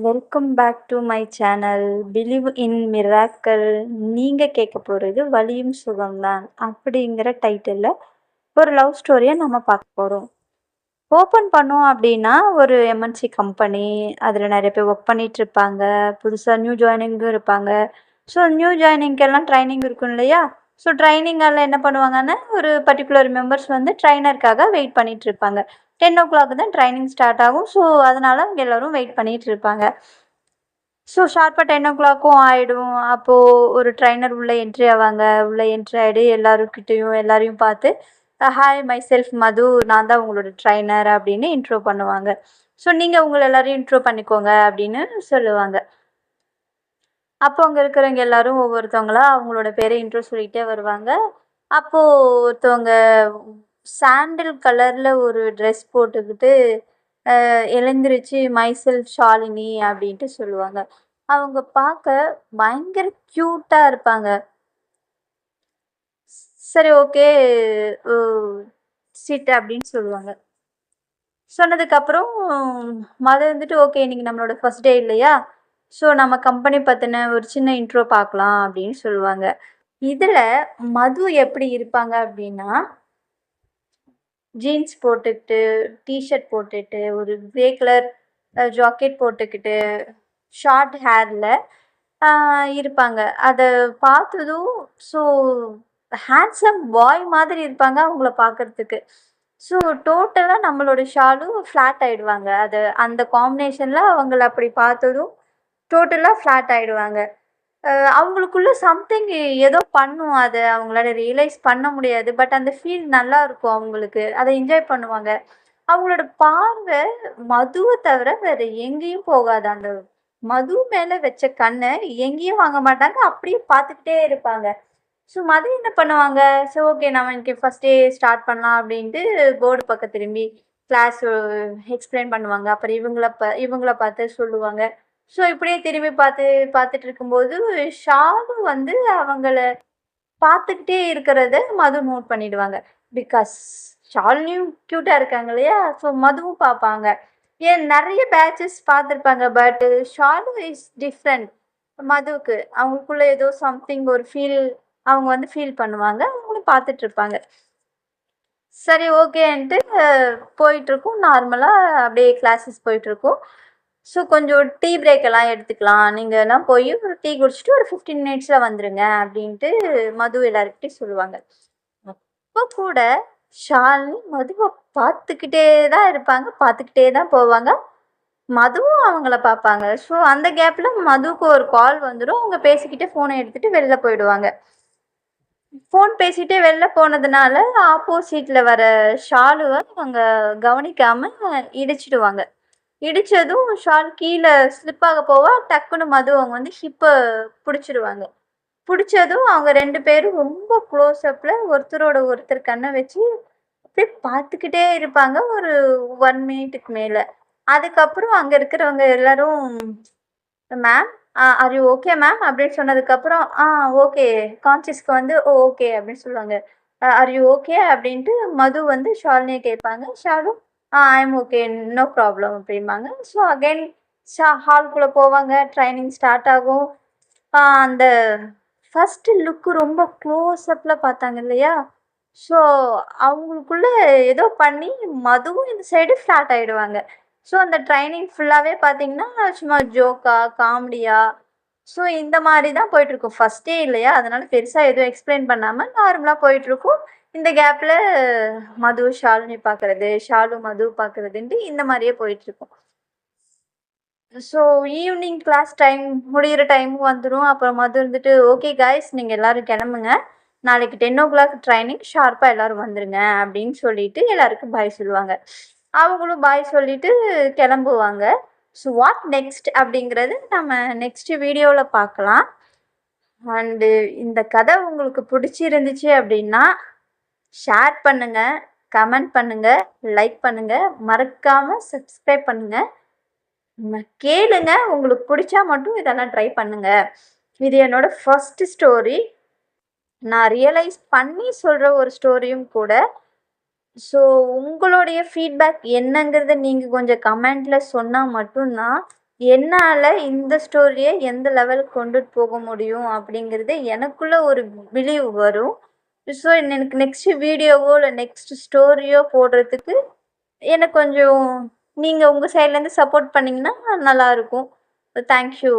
Welcome back to my channel believe in miracle. நீங்கள் கேட்க போகிறது வலியும் சுகம்தான் அப்படிங்கிற டைட்டிலில் ஒரு லவ் ஸ்டோரியை நம்ம பார்க்க போகிறோம். ஓப்பன் பண்ணோம் அப்படின்னா ஒரு எம்என்சி கம்பெனி, அதில் நிறைய பேர் ஒர்க் பண்ணிகிட்டு இருப்பாங்க. புதுசாக நியூ ஜாயினிங்கும் இருப்பாங்க. ஸோ நியூ ஜாயினிங்கெல்லாம் ட்ரைனிங் இருக்கும் இல்லையா? ஸோ ட்ரைனிங்கால் என்ன பண்ணுவாங்கன்னா, ஒரு பர்டிகுலர் மெம்பர்ஸ் வந்து ட்ரைனருக்காக வெயிட் பண்ணிகிட்டு இருப்பாங்க. 10 o'clock தான் ட்ரைனிங் ஸ்டார்ட் ஆகும். ஸோ அதனால் அவங்க எல்லோரும் வெயிட் பண்ணிகிட்டு இருப்பாங்க. ஸோ ஷார்ப்பாக 10 o'clock ஆகிடும். அப்போது ஒரு ட்ரைனர் உள்ளே என்ட்ரி ஆவாங்க. உள்ளே என்ட்ரி ஆகிடு எல்லாரையும் பார்த்து ஹாய் மை செல்ஃப் மது, நான் தான் உங்களோட ட்ரைனர் அப்படின்னு இன்ட்ரோ பண்ணுவாங்க. ஸோ நீங்கள் உங்களை எல்லாரையும் இன்ட்ரோ பண்ணிக்கோங்க அப்படின்னு சொல்லுவாங்க. அப்போ அங்கே இருக்கிறவங்க எல்லாரும் ஒவ்வொருத்தவங்களா அவங்களோட பேரை இன்ட்ரோ சொல்லிகிட்டே வருவாங்க. அப்போது ஒருத்தவங்க சாண்டில் கலரில் ஒரு ட்ரெஸ் போட்டுக்கிட்டு எழுந்திரிச்சு மை செல்ஃப் ஷாலினி அப்படின்ட்டு சொல்லுவாங்க. அவங்க பார்க்க பயங்கர க்யூட்டாக இருப்பாங்க. சரி ஓகே சிட் அப்படின்னு சொல்லுவாங்க. சொன்னதுக்கப்புறம் மத வந்துட்டு ஓகே இன்னைக்கு நம்மளோட ஃபர்ஸ்ட் டே இல்லையா, ஸோ நம்ம கம்பெனி பற்றின ஒரு சின்ன இன்ட்ரோ பார்க்கலாம் அப்படின்னு சொல்லுவாங்க. இதில் மது எப்படி இருப்பாங்க அப்படின்னா, ஜீன்ஸ் போட்டுக்கிட்டு டிஷர்ட் போட்டுட்டு ஒரு கிரே கலர் ஜாக்கெட் போட்டுக்கிட்டு ஷார்ட் ஹேரில் இருப்பாங்க. அதை பார்த்ததும் ஸோ ஹேண்ட்ஸம் பாய் மாதிரி இருப்பாங்க அவங்கள பார்க்குறதுக்கு. ஸோ டோட்டலாக நம்மளோட ஷாலு ஃப்ளாட் ஆகிடுவாங்க. அது அந்த காம்பினேஷனில் அவங்கள அப்படி பார்த்ததும் டோட்டலாக ஃப்ளாட் ஆகிடுவாங்க. அவங்களுக்குள்ள சம்திங் ஏதோ பண்ணும். அதை அவங்களால ரியலைஸ் பண்ண முடியாது. பட் அந்த ஃபீல் நல்லா இருக்கும் அவங்களுக்கு. அதை என்ஜாய் பண்ணுவாங்க. அவங்களோட பார்வை மதுவை தவிர வேறு எங்கேயும் போகாது. அந்த மது மேலே வச்ச கண்ணை எங்கேயும் வாங்க மாட்டாங்க. அப்படியே பார்த்துக்கிட்டே இருப்பாங்க. ஸோ மது என்ன பண்ணுவாங்க, ஸோ ஓகே நம்ம இன்றைக்கி ஃபஸ்ட் டே ஸ்டார்ட் பண்ணலாம் அப்படின்ட்டு போர்டு பக்கம் திரும்பி கிளாஸ் எக்ஸ்பிளைன் பண்ணுவாங்க. அப்புறம் இவங்கள பார்த்து சொல்லுவாங்க. ஸோ இப்படியே திரும்பி பார்த்துட்டு இருக்கும்போது ஷாலு வந்து அவங்கள பார்த்துக்கிட்டே இருக்கிறத மது நோட் பண்ணிடுவாங்க. பிகாஸ் ஷாலினியும் க்யூட்டாக இருக்காங்க இல்லையா, ஸோ மதுவும் பார்ப்பாங்க. ஏன் நிறைய பேட்சஸ் பார்த்துருப்பாங்க. But Shalu is different. மதுவுக்கு அவங்களுக்குள்ள ஏதோ சம்திங் ஒரு ஃபீல் அவங்க வந்து ஃபீல் பண்ணுவாங்க. அவங்களும் பார்த்துட்ருப்பாங்க. சரி ஓகேன்ட்டு போயிட்டுருக்கும். நார்மலாக அப்படியே கிளாஸஸ் போயிட்டுருக்கும். ஸோ கொஞ்சம் டீ பிரேக்கெல்லாம் எடுத்துக்கலாம், நீங்கள்னா போய் ஒரு டீ குடிச்சிட்டு ஒரு 15 minutesல வந்துடுங்க அப்படின்ட்டு மது எல்லாருக்கிட்டையும் சொல்லுவாங்க. அப்போ கூட ஷாலினி மதுவை பார்த்துக்கிட்டே தான் இருப்பாங்க, பார்த்துக்கிட்டே தான் போவாங்க. மதுவும் அவங்கள பார்ப்பாங்க. ஸோ அந்த கேப்பில் மதுவுக்கு ஒரு கால் வந்துடும். அவங்க பேசிக்கிட்டு ஃபோனை எடுத்துகிட்டு வெளில போயிடுவாங்க. ஃபோன் பேசிகிட்டே வெளில போனதுனால ஆப்போசிட்டில் வர ஷாலுவை அவங்க கவனிக்காமல் இடிச்சிடுவாங்க. இடித்ததும் ஷால் கீழே ஸ்லிப்பாக போவா. டக்குன்னு மது அவங்க வந்து ஹிப்பை பிடிச்சிடுவாங்க. பிடிச்சதும் அவங்க 2 பேரும் ரொம்ப க்ளோஸ்அப்பில் ஒருத்தரோட ஒருத்தர் கண்ணை வச்சு அப்படியே பார்த்துக்கிட்டே இருப்பாங்க ஒரு 1 minute மேலே. அதுக்கப்புறம் அங்கே இருக்கிறவங்க எல்லாரும் ma'am are you okay ma'am அப்படின்னு சொன்னதுக்கப்புறம் ஓகே கான்சியஸ்க்கு வந்து ஓகே அப்படின்னு சொல்லுவாங்க. ஆர் யூ ஓகே அப்படின்ட்டு மது வந்து ஷாலினியை கேட்பாங்க. Shalu I'm okay no problem அப்படிம்பாங்க. ஸோ அகைன் ஹால்குள்ளே போவாங்க. ட்ரைனிங் ஸ்டார்ட் ஆகும். அந்த ஃபஸ்ட்டு லுக்கு ரொம்ப க்ளோஸ்அப்பில் பார்த்தாங்க இல்லையா, ஸோ அவங்களுக்குள்ள ஏதோ பண்ணி மதுவும் இந்த சைடு ஃப்ளாட் ஆகிடுவாங்க. ஸோ அந்த ட்ரைனிங் ஃபுல்லாகவே பார்த்தீங்கன்னா சும்மா ஜோக்கா காமெடியா ஸோ இந்த மாதிரி தான் போயிட்டுருக்கும். ஃபஸ்ட் டே இல்லையா, அதனால் பெருசாக எதுவும் எக்ஸ்பிளைன் பண்ணாமல் நார்மலாக போயிட்டுருக்கும். இந்த கேப்பில் மது ஷாலினி பார்க்குறது, ஷாலு மது பார்க்குறதுன்ட்டு இந்த மாதிரியே போயிட்டுருக்கும். ஸோ ஈவினிங் கிளாஸ் டைம் முடிகிற டைமும் வந்துடும். அப்புறம் மது இருந்துட்டு ஓகே காய்ஸ் நீங்கள் எல்லோரும் கிளம்புங்க, நாளைக்கு 10 o'clock ட்ரைனிங் ஷார்ப்பாக எல்லோரும் வந்துடுங்க அப்படின்னு சொல்லிட்டு எல்லாருக்கும் பாய் சொல்லுவாங்க. அவங்களும் பாய் சொல்லிவிட்டு கிளம்புவாங்க. ஸோ வாட் நெக்ஸ்ட் அப்படிங்கிறது நம்ம நெக்ஸ்ட் வீடியோவில் பார்க்கலாம். அண்டு இந்த கதை உங்களுக்கு பிடிச்சிருந்துச்சு அப்படின்னா ஷேர் பண்ணுங்கள், கமெண்ட் பண்ணுங்கள், லைக் பண்ணுங்கள், மறக்காமல் சப்ஸ்கிரைப் பண்ணுங்கள். கேளுங்க, உங்களுக்கு பிடிச்சா மட்டும் இதெல்லாம் ட்ரை பண்ணுங்கள். இது என்னோட ஃபஸ்ட்டு ஸ்டோரி, நான் ரியலைஸ் பண்ணி சொல்கிற ஒரு ஸ்டோரியும் கூட. ஸோ உங்களுடைய ஃபீட்பேக் என்னங்கிறத நீங்கள் கொஞ்சம் கமெண்டில் சொன்னால் மட்டும்தான் என்னால இந்த ஸ்டோரிய எந்த லெவலுக்கு கொண்டுட்டு போக முடியும் அப்படிங்கிறது எனக்குள்ள ஒரு பிலீவ் வரும். ஸோ எனக்கு நெக்ஸ்ட் வீடியோவோ இல்லை நெக்ஸ்ட் ஸ்டோரியோ போடுறதுக்கு எனக்கு கொஞ்சம் நீங்கள் உங்கள் சைட்லேருந்து சப்போர்ட் பண்ணிங்கன்னா நல்லாயிருக்கும். தேங்க்யூ.